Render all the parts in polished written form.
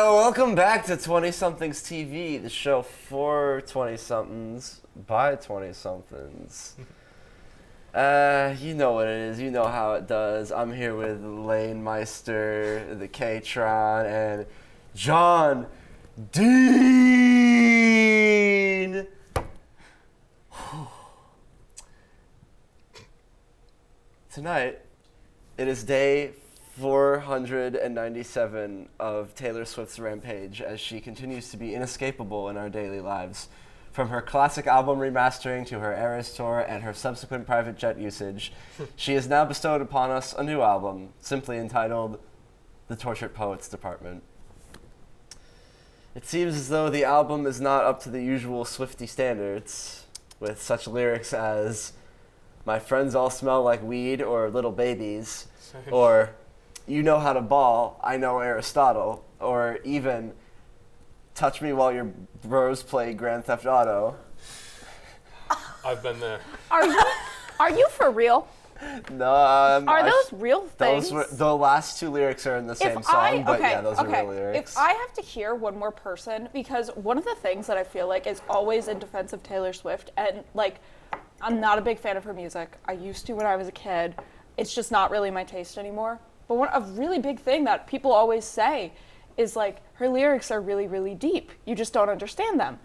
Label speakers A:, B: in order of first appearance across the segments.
A: Welcome back to 20-somethings TV, the show for 20-somethings by 20-somethings. You know what it is. You know how it does. I'm here with Lane Meister, the K-Tron, and John Dean. Tonight, it is day 497 of Taylor Swift's rampage as she continues to be inescapable in our daily lives. From her classic album remastering to her Eras tour and her subsequent private jet usage, she has now bestowed upon us a new album, simply entitled The Tortured Poets Department. It seems as though the album is not up to the usual Swiftie standards, with such lyrics as, "My friends all smell like weed," or "little babies," or "you know how to ball, I know Aristotle," or even "touch me while your bros play Grand Theft Auto."
B: I've been there.
C: Are you for real?
A: No,
C: are those real things?
A: The last two lyrics are in the same song, but yeah, those are real lyrics.
C: If I have to hear one more person, because one of the things that I feel like is always in defense of Taylor Swift, and like, I'm not a big fan of her music. I used to when I was a kid. It's just not really my taste anymore. But a really big thing that people always say is like, her lyrics are really, really deep. You just don't understand them.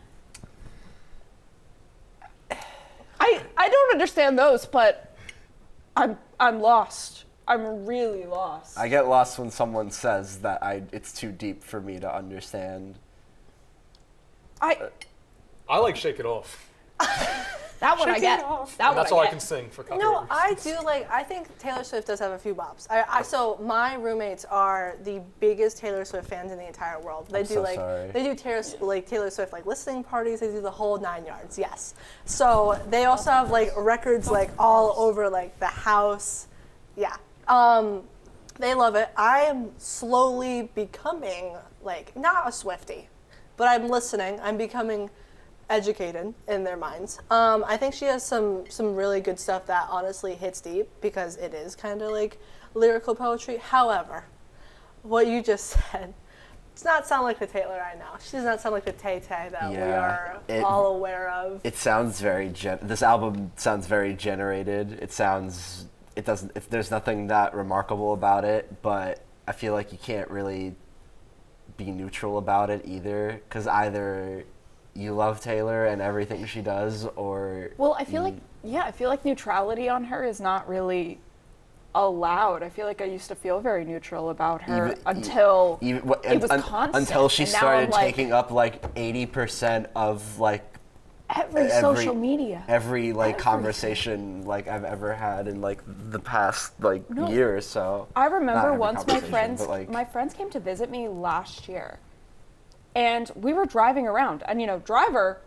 C: I don't understand those, but I'm lost. I'm really lost.
A: I get lost when someone says that it's too deep for me to understand.
C: I
B: like Shake It Off.
C: That one I get.
B: That's all I can sing for copyright
D: No,
B: reasons.
D: I think Taylor Swift does have a few bops. So my roommates are the biggest Taylor Swift fans in the entire world. They do Taylor Swift like listening parties. They do the whole 9 yards. Yes. So they also have like records like all over like the house. Yeah. They love it. I am slowly becoming like not a Swiftie, but I'm listening. I'm becoming educated in their minds. I think she has some really good stuff that honestly hits deep because it is kind of like lyrical poetry. However, what you just said does not sound like the Taylor I know. She does not sound like the Tay-Tay that we are all aware of.
A: It sounds very this album sounds very generated. There's nothing that remarkable about it, but I feel like you can't really be neutral about it either, because either you love Taylor and everything she does, or
C: I feel like neutrality on her is not really allowed. I feel like I used to feel very neutral about her until it was constant.
A: Until she started taking up like 80% of like
C: every social media,
A: every conversation like I've ever had in like the past year or so.
C: I remember once my friends came to visit me last year. And we were driving around, and driver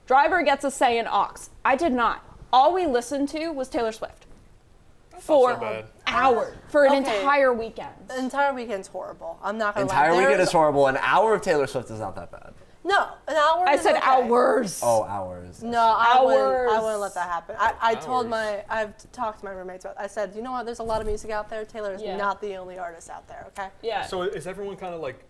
C: gets a say in aux. I did not. All we listened to was Taylor Swift for hours, for an entire weekend.
D: The entire weekend's horrible. I'm not gonna lie.
A: Entire weekend is horrible. An hour of Taylor Swift is not that bad.
D: No, an hour.
C: I said hours.
A: Oh, hours.
D: No, I wouldn't let that happen. I've talked to my roommates about it. I said, you know what? There's a lot of music out there. Taylor is not the only artist out there. Okay.
C: Yeah.
B: So is everyone kind of like?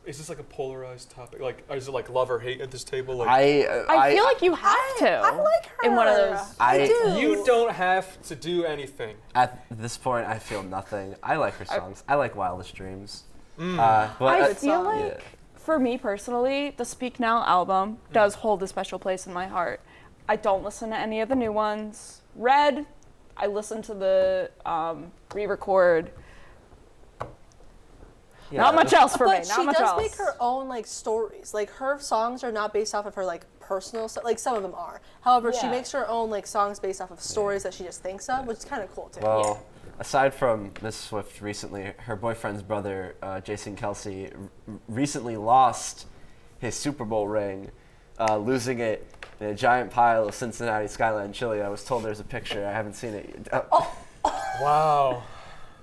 B: Is this like a polarized topic? Like, is it like love or hate at this table? Like,
C: I feel like you have to.
D: I like her.
C: In one of those.
D: I do.
B: You don't have to do anything.
A: At this point, I feel nothing. I like her songs. I like Wildest Dreams.
C: But I feel like, for me personally, the Speak Now album does hold a special place in my heart. I don't listen to any of the new ones. Red, I listen to the re-record. Yeah, not much else for me.
D: But she does make her own stories. Like her songs are not based off of her personal stuff. Like some of them are. However, she makes her own songs based off of stories that she just thinks of, which is kind of cool too.
A: Well, aside from Miss Swift, recently her boyfriend's brother, Jason Kelce, recently lost his Super Bowl ring, losing it in a giant pile of Cincinnati Skyline chili. I was told there's a picture. I haven't seen it.
B: Wow.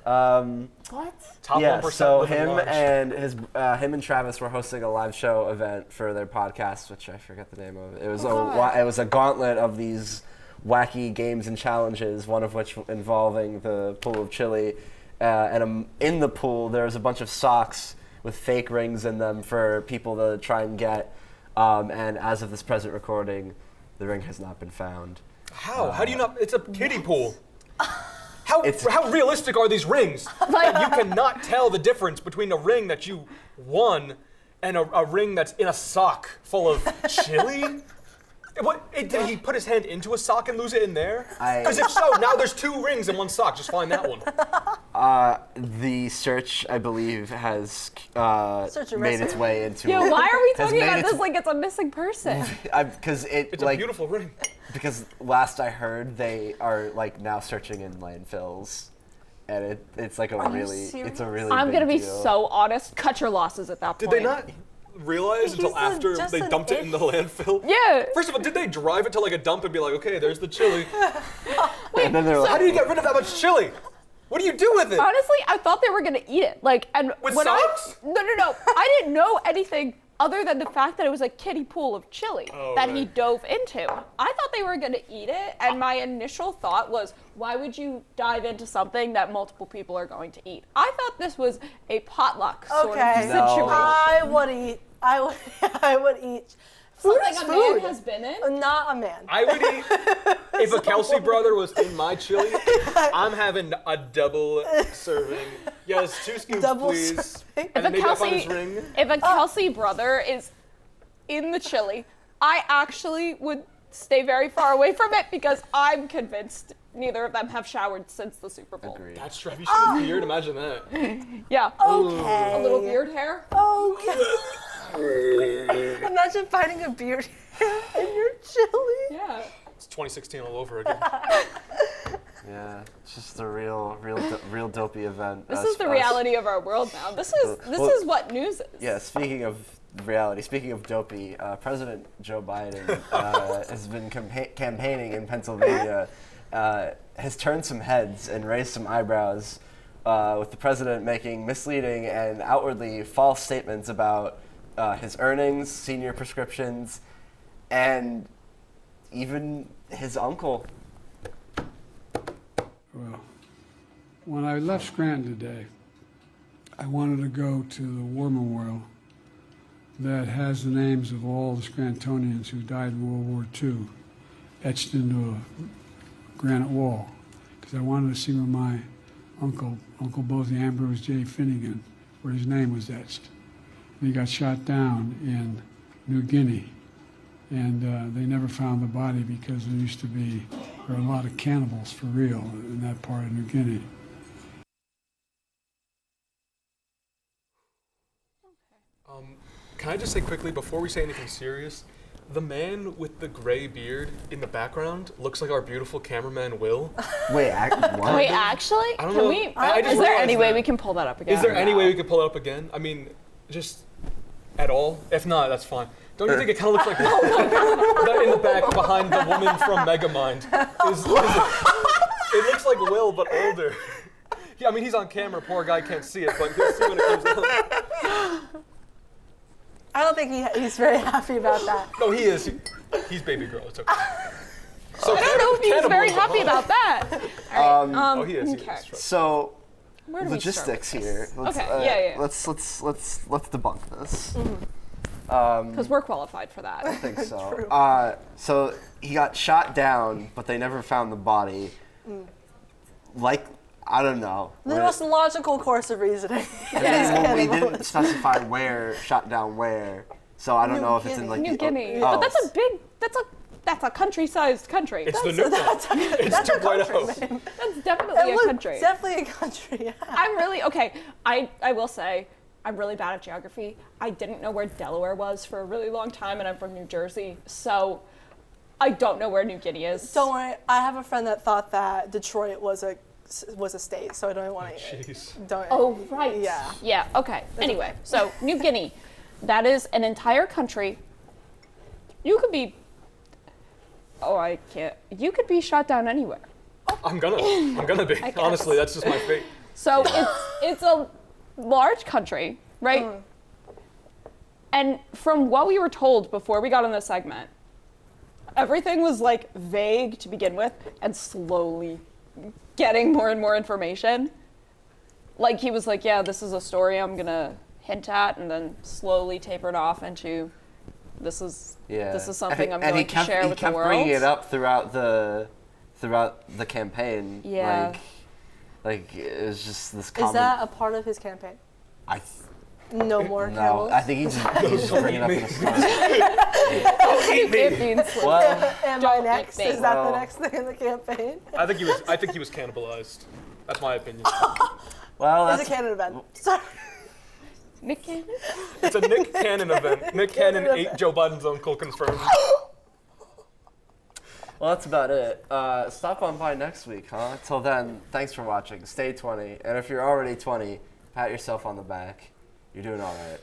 C: What?
B: Top
A: yeah,
B: 1%
A: so
B: living
A: him
B: large.
A: and and Travis were hosting a live show event for their podcast, which I forget the name of. It was it was a gauntlet of these wacky games and challenges, one of which involving the pool of chili, and in the pool there was a bunch of socks with fake rings in them for people to try and get. And as of this present recording, the ring has not been found.
B: How? How do you not? It's a kiddie pool. How realistic are these rings? You cannot tell the difference between a ring that you won and a ring that's in a sock full of chili. Did he put his hand into a sock and lose it in there? Because if so, now there's 2 rings in one sock. Just find that one.
A: The search, I believe, has made its way into.
C: Yeah, why are we talking about this like it's a missing person?
A: Because
B: it's a beautiful ring.
A: Because last I heard, they are like now searching in landfills, and it's like a really
C: I'm gonna
A: big
C: be
A: deal.
C: so honest. Cut your losses at that point.
B: Did they not realize until after they dumped it in the landfill?
C: Yeah.
B: First of all, did they drive it to like a dump and be like, okay, there's the chili?
A: And then they're
B: How
A: like,
B: do you get rid of that much chili? What do you do with it?
C: Honestly, I thought they were gonna eat it. Like, and
B: With
C: when
B: socks?
C: No. I didn't know anything other than the fact that it was a kiddie pool of chili that he dove into. I thought they were gonna eat it, and my initial thought was, why would you dive into something that multiple people are going to eat? I thought this was a potluck sort of situation.
D: I would eat.
C: Something a man has been in?
D: Not a man.
B: I would eat, if a Kelce brother was in my chili, I'm having a double serving. Yes, 2 scoops,
D: Double
B: please.
D: serving?
B: And then maybe I'll find his ring.
C: If a Kelce brother is in the chili, I actually would stay very far away from it because I'm convinced neither of them have showered since the Super Bowl.
A: Agreed.
B: That's true. Have you seen his beard? Imagine that.
C: Yeah.
D: Okay.
C: A little beard hair.
D: Okay. Imagine finding a beard in your chili.
C: Yeah.
B: It's 2016 all over again.
A: yeah, it's just a real dopey event.
C: This is the reality of our world now. This is what news is.
A: Yeah, speaking of reality, speaking of dopey, President Joe Biden has been campaigning in Pennsylvania, has turned some heads and raised some eyebrows, with the president making misleading and outwardly false statements about his earnings, senior prescriptions, and even his uncle.
E: Well, when I left Scranton today, I wanted to go to the war memorial that has the names of all the Scrantonians who died in World War II etched into a granite wall, because I wanted to see where my Uncle Bothy Ambrose J. Finnegan, where his name was etched. He got shot down in New Guinea, and they never found the body because there were a lot of cannibals for real in that part of New Guinea.
B: Can I just say quickly, before we say anything serious, the man with the gray beard in the background looks like our beautiful cameraman, Will.
A: Wait, what?
C: Wait, actually?
B: I don't
C: Can
B: know.
C: we?
B: I just
C: Is there
B: realized
C: any way
B: that.
C: we can pull that up again?
B: Is there any way we could pull it up again? I mean, just at all? If not, that's fine. Don't you think it kind of looks like in the back behind the woman from Megamind? It looks like Will, but older. Yeah, I mean, he's on camera. Poor guy can't see it, but he'll see when it comes out.
D: I don't think he's very happy about that.
B: No, he is. He's baby girl. It's okay. So
C: I don't know if he's very happy about that. All right.
B: Oh, he is.
C: Okay.
A: So,
C: Where do we start
A: logistics
C: with
A: here.
C: this? Okay. Yeah.
A: Let's debunk this.
C: Because we're qualified for that.
A: I think so.
D: True.
A: So he got shot down, but they never found the body. Like, I don't know.
D: The most logical course of reasoning.
A: Well, we didn't specify where, shot down where. So I don't know if it's in like
C: New Guinea.
A: Oh.
C: But that's a country-sized country.
B: It's the new
D: That's
B: the
D: a
B: White
D: country,
B: House.
D: man.
C: That's definitely a country.
D: Definitely a country, yeah.
C: I'm really, okay, I will say, I'm really bad at geography. I didn't know where Delaware was for a really long time, and I'm from New Jersey, so I don't know where New Guinea is.
D: Don't worry, I have a friend that thought that Detroit was a state, so I don't want to.
B: Jeez.
C: Oh, right.
D: Yeah.
C: Yeah, okay. Anyway, so New Guinea, that is an entire country. You could be, you could be shot down anywhere.
B: I'm gonna be. Honestly, that's just my fate.
C: So it's a large country, right? And from what we were told before we got on this segment, everything was like vague to begin with and slowly getting more and more information. Like he was like, yeah, this is a story I'm gonna hint at and then slowly tapered off into this is something I'm going to share with the world.
A: He kept bringing it up throughout the campaign.
C: Yeah.
A: Like it was just this.
D: Is that a part of his campaign? No more cannibals?
A: No, I think he's just bringing it up in the start.
C: Well,
D: am I next? Is that the next thing in the campaign?
B: I think he was cannibalized. That's my opinion.
A: Well,
D: it's a canon event. Sorry.
C: Nick Cannon?
B: It's a Nick Cannon event. Nick Cannon ate Joe Biden's uncle confirmed.
A: Well, that's about it. Stop on by next week, huh? Till then, thanks for watching. Stay 20. And if you're already 20, pat yourself on the back. You're doing all right.